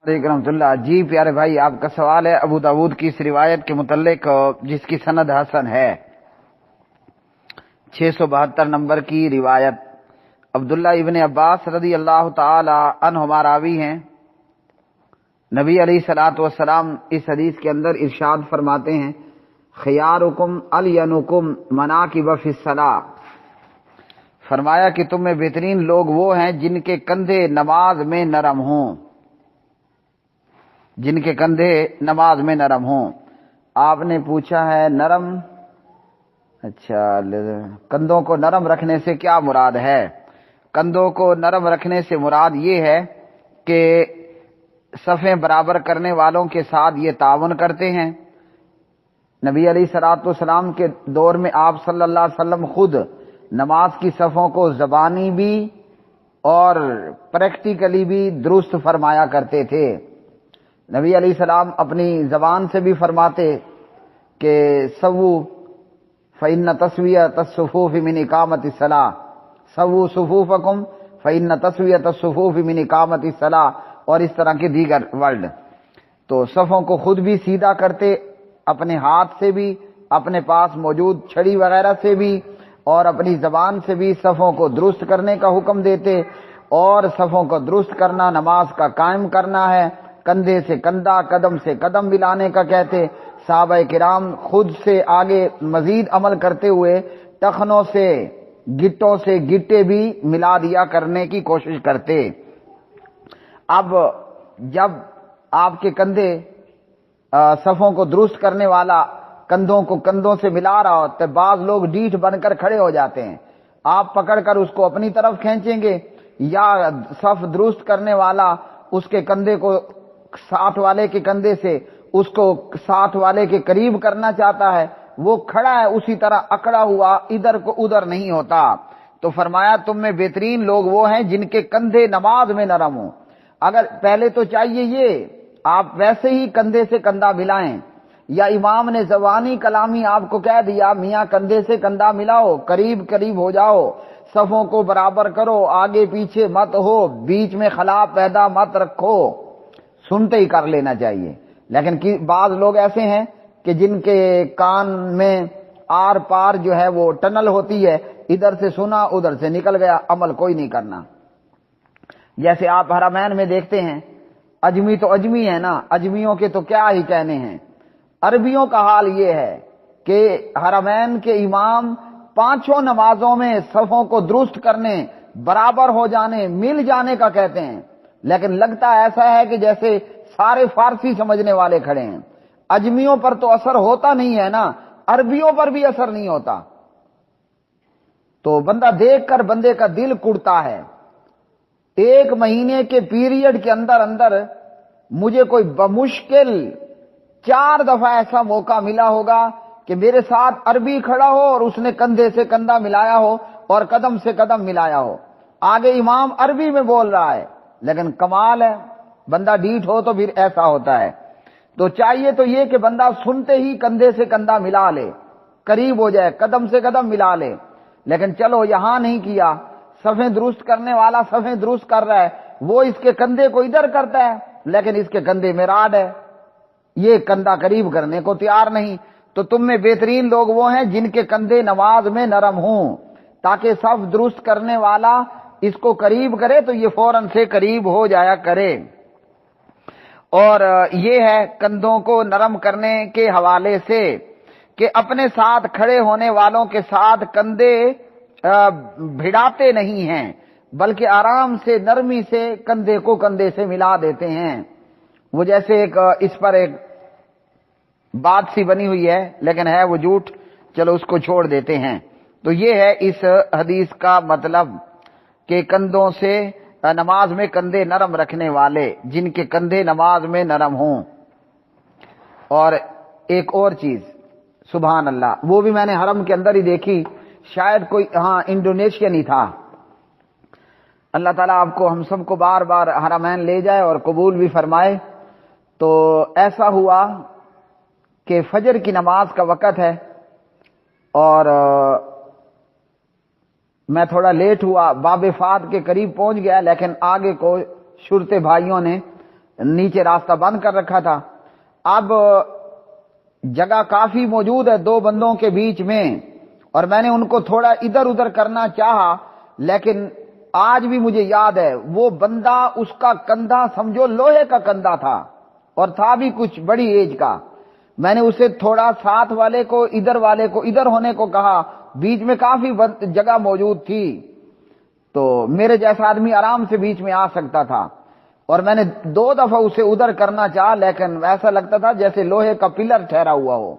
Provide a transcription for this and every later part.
علیکم رحمۃ اللہ۔ جی پیارے بھائی، آپ کا سوال ہے ابو داود کی اس روایت کے متعلق جس کی سند حسن ہے، 672 نمبر کی روایت۔ عبداللہ ابن عباس رضی اللہ تعالی عنہما راوی ہیں۔ نبی علیہ الصلوۃ والسلام اس حدیث کے اندر ارشاد فرماتے ہیں، خیارکم الینکم مناکب فی الصلاۃ، فرمایا کہ تم میں بہترین لوگ وہ ہیں جن کے کندھے نماز میں نرم ہوں، جن کے کندھے نماز میں نرم ہوں۔ آپ نے پوچھا ہے نرم، اچھا کندھوں کو نرم رکھنے سے کیا مراد ہے؟ کندھوں کو نرم رکھنے سے مراد یہ ہے کہ صفیں برابر کرنے والوں کے ساتھ یہ تعاون کرتے ہیں۔ نبی علیہ الصلوۃ والسلام کے دور میں آپ صلی اللہ علیہ وسلم خود نماز کی صفوں کو زبانی بھی اور پریکٹیکلی بھی درست فرمایا کرتے تھے۔ نبی علیہ السلام اپنی زبان سے بھی فرماتے کہ سووا فإن تسویۃ الصفوف من اقامۃ الصلاۃ، سووا صفوفکم فإن تسویۃ الصفوف من اقامۃ الصلاۃ، اور اس طرح کے دیگر ورڈ۔ تو صفوں کو خود بھی سیدھا کرتے، اپنے ہاتھ سے بھی، اپنے پاس موجود چھڑی وغیرہ سے بھی، اور اپنی زبان سے بھی صفوں کو درست کرنے کا حکم دیتے، اور صفوں کو درست کرنا نماز کا قائم کرنا ہے۔ کندھے سے کندھا، قدم سے قدم ملانے کا کہتے۔ صحابہ کرام خود سے آگے مزید عمل کرتے ہوئے ٹخنوں سے، گٹوں سے گٹے بھی ملا دیا کرنے کی کوشش کرتے۔ اب جب آپ کے کندھے صفوں کو درست کرنے والا کندھوں کو کندھوں سے ملا رہا ہو تو بعض لوگ ڈیٹھ بن کر کھڑے ہو جاتے ہیں، آپ پکڑ کر اس کو اپنی طرف کھینچیں گے، یا صف درست کرنے والا اس کے کندھے کو ساتھ والے کے کندھے سے اس کو ساتھ والے کے قریب کرنا چاہتا ہے، وہ کھڑا ہے اسی طرح اکڑا ہوا، ادھر کو ادھر نہیں ہوتا۔ تو فرمایا تم میں بہترین لوگ وہ ہیں جن کے کندھے نماز میں نرم ہوں۔ اگر پہلے تو چاہیے یہ آپ ویسے ہی کندھے سے کندھا ملائیں، یا امام نے زبانی کلامی آپ کو کہہ دیا میاں کندھے سے کندھا ملاؤ، قریب قریب ہو جاؤ، صفوں کو برابر کرو، آگے پیچھے مت ہو، بیچ میں خلا پیدا مت رکھو، سنتے ہی کر لینا چاہیے۔ لیکن بعض لوگ ایسے ہیں کہ جن کے کان میں آر پار جو ہے وہ ٹنل ہوتی ہے، ادھر سے سنا ادھر سے نکل گیا، عمل کوئی نہیں کرنا۔ جیسے آپ حرمین میں دیکھتے ہیں، اجمی تو اجمی ہے نا، اجمیوں کے تو کیا ہی کہنے ہیں۔ عربیوں کا حال یہ ہے کہ حرمین کے امام پانچوں نمازوں میں صفوں کو درست کرنے، برابر ہو جانے، مل جانے کا کہتے ہیں، لیکن لگتا ایسا ہے کہ جیسے سارے فارسی سمجھنے والے کھڑے ہیں۔ اجمیوں پر تو اثر ہوتا نہیں ہے نا، عربیوں پر بھی اثر نہیں ہوتا، تو بندہ دیکھ کر بندے کا دل کڑتا ہے۔ ایک مہینے کے پیریڈ کے اندر اندر مجھے کوئی بمشکل 4 دفعہ ایسا موقع ملا ہوگا کہ میرے ساتھ عربی کھڑا ہو اور اس نے کندھے سے کندھا ملایا ہو اور قدم سے قدم ملایا ہو، آگے امام عربی میں بول رہا ہے، لیکن کمال ہے، بندہ ڈیٹ ہو تو پھر ایسا ہوتا ہے۔ تو چاہیے تو یہ کہ بندہ سنتے ہی کندھے سے کندھا ملا لے، قریب ہو جائے، قدم سے قدم ملا لے، لیکن چلو یہاں نہیں کیا، صفیں درست کرنے والا صفیں درست کر رہا ہے، وہ اس کے کندھے کو ادھر کرتا ہے لیکن اس کے کندھے میں راڈ ہے، یہ کندھا قریب کرنے کو تیار نہیں۔ تو تم میں بہترین لوگ وہ ہیں جن کے کندھے نماز میں نرم ہوں، تاکہ صف درست کرنے والا اس کو قریب کرے تو یہ فوراً سے قریب ہو جایا کرے۔ اور یہ ہے کندھوں کو نرم کرنے کے حوالے سے کہ اپنے ساتھ کھڑے ہونے والوں کے ساتھ کندھے بھڑاتے نہیں ہیں، بلکہ آرام سے نرمی سے کندھے کو کندھے سے ملا دیتے ہیں۔ وہ جیسے ایک اس پر ایک بات سی بنی ہوئی ہے لیکن ہے وہ جھوٹ، چلو اس کو چھوڑ دیتے ہیں۔ تو یہ ہے اس حدیث کا مطلب کہ کندھوں سے نماز میں کندھے نرم رکھنے والے، جن کے کندھے نماز میں نرم ہوں۔ اور ایک اور چیز سبحان اللہ، وہ بھی میں نے حرم کے اندر ہی دیکھی، شاید کوئی انڈونیشین ہی تھا۔ اللہ تعالیٰ آپ کو ہم سب کو بار بار حرمین لے جائے اور قبول بھی فرمائے۔ تو ایسا ہوا کہ فجر کی نماز کا وقت ہے اور میں تھوڑا لیٹ ہوا، باب فات کے قریب پہنچ گیا، لیکن آگے کو شرطے بھائیوں نے نیچے راستہ بند کر رکھا تھا. اب جگہ کافی موجود ہے دو بندوں کے بیچ میں، اور میں نے ان کو تھوڑا ادھر ادھر کرنا چاہا، لیکن آج بھی مجھے یاد ہے وہ بندہ، اس کا کندھا سمجھو لوہے کا کندھا تھا، اور تھا بھی کچھ بڑی ایج کا. میں نے اسے تھوڑا ساتھ والے کو ادھر ہونے کو کہا، بیچ میں کافی جگہ موجود تھی، تو میرے جیسا آدمی آرام سے بیچ میں آ سکتا تھا. اور میں نے 2 دفعہ اسے ادھر کرنا چاہا، لیکن ایسا لگتا تھا جیسے لوہے کا پلر ٹھہرا ہوا ہو.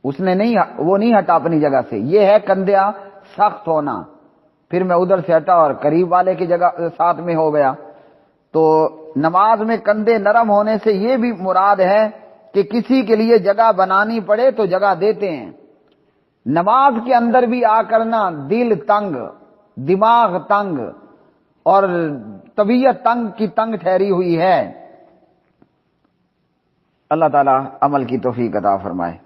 اس نے وہ نہیں ہٹا اپنی جگہ سے. یہ ہے کندھا سخت ہونا. پھر میں ادھر سے ہٹا اور قریب والے کی جگہ ساتھ میں ہو گیا. تو نماز میں کندھے نرم ہونے سے یہ بھی مراد ہے کہ کسی کے لیے جگہ بنانی پڑے تو جگہ دیتے ہیں. نماز کے اندر بھی آ کرنا دل تنگ، دماغ تنگ اور طبیعت تنگ کی تنگ ٹھہری ہوئی ہے. اللہ تعالی عمل کی توفیق عطا فرمائے.